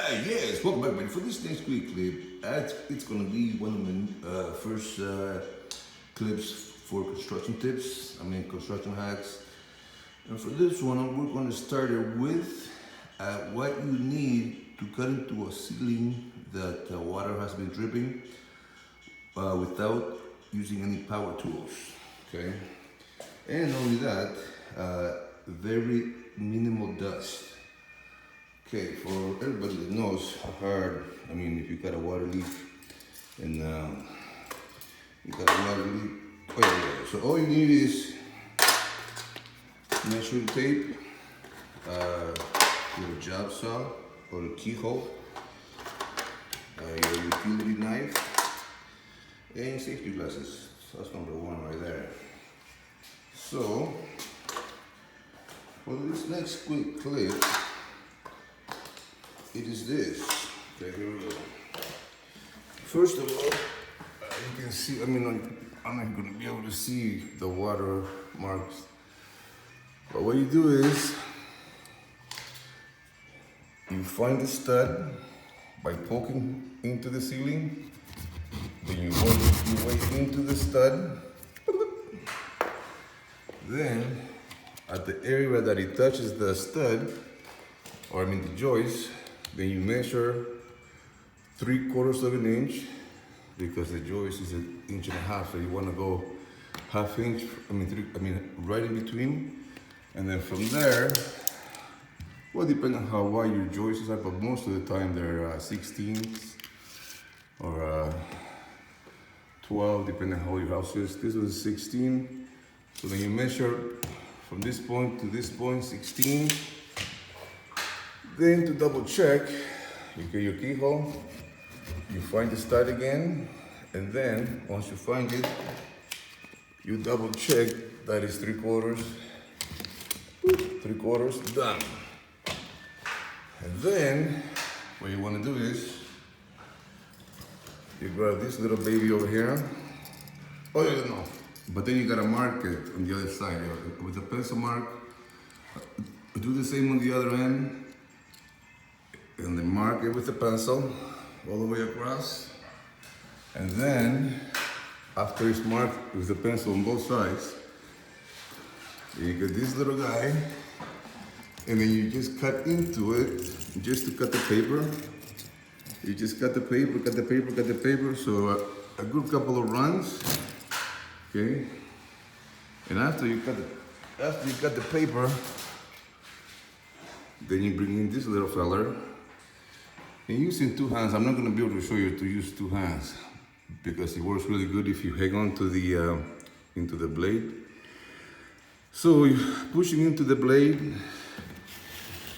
Yes, welcome back, man. For this next quick clip, it's gonna be one of my first clips for construction tips. Construction hacks. And for this one, we're gonna start it with what you need to cut into a ceiling that water has been dripping without using any power tools. Okay, and not only that, very minimal dust. Okay, for everybody that knows how hard, if you got a water leak and you got a water leak, so all you need is measuring tape, your job saw or a keyhole, your utility knife, and safety glasses. So that's number one right there. So, for this next quick clip, it is this. Okay, here we go. First of all, you can see, I'm not going to be able to see the water marks. But what you do is, you find the stud by poking into the ceiling. Then you work your way into the stud. Then, at the area that it touches the stud, or the joist, then you measure 3/4 of an inch, because the joist is 1.5 inches, so you want to go 1/2 inch. Right in between, and then from there, well, depending on how wide your joists are, but most of the time they're 16s or 12, depending on how your house is. This was 16, so then you measure from this point to this point, 16. Then to double check, you get your keyhole, you find the stud again, and then once you find it, you double check that is 3/4, done. And then what you want to do is you grab this little baby over here. Oh yeah, no, but then you gotta mark it on the other side with a pencil mark. Do the same on the other end. And then mark it with the pencil all the way across. And then, after it's marked with the pencil on both sides, you get this little guy, and then you just cut into it, just to cut the paper. You just cut the paper, cut the paper, cut the paper, so a good couple of runs, okay? And after you cut the paper, then you bring in this little feller. And using 2 hands, I'm not going to be able to show you to use 2 hands because it works really good if you hang on to the into the blade. So pushing into the blade,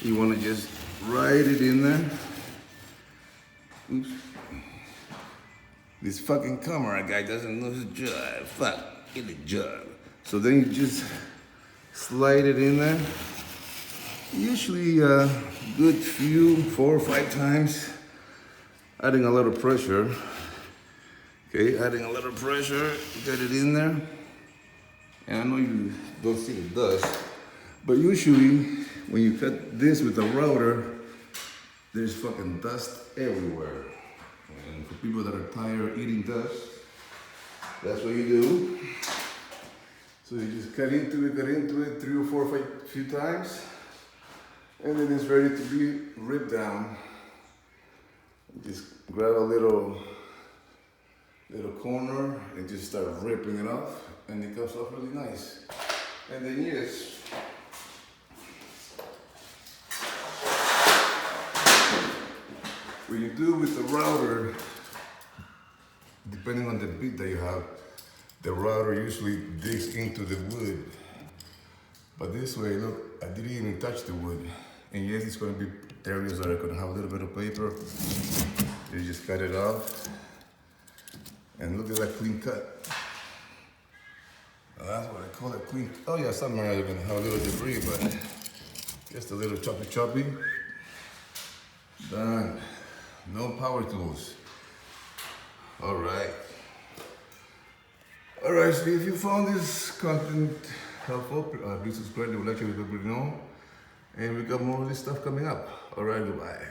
you want to just ride it in there. Oops. This fucking camera guy doesn't know his job. Fuck, get a job. So then you just slide it in there. Usually good few, 4 or 5 times, adding a lot of pressure. Okay, adding a lot of pressure, get it in there. And I know you don't see the dust, but usually when you cut this with a router, there's fucking dust everywhere. And for people that are tired of eating dust, that's what you do. So you just cut into it 3 or 4 or 5 few times. And then it's ready to be ripped down. Just grab a little corner and just start ripping it off, and it comes off really nice. And then yes, what you do with the router, depending on the bit that you have, the router usually digs into the wood. But this way, look, I didn't even touch the wood. And yes, it's going to be areas that are going to have a little bit of paper. You just cut it off. And look at that clean cut. Well, that's what I call it, clean. Oh yeah, some areas are going to have a little debris, but just a little choppy. Done. No power tools. All right. So if you found this content helpful, please subscribe, like, let everybody know. And we got more of this stuff coming up. All right, goodbye.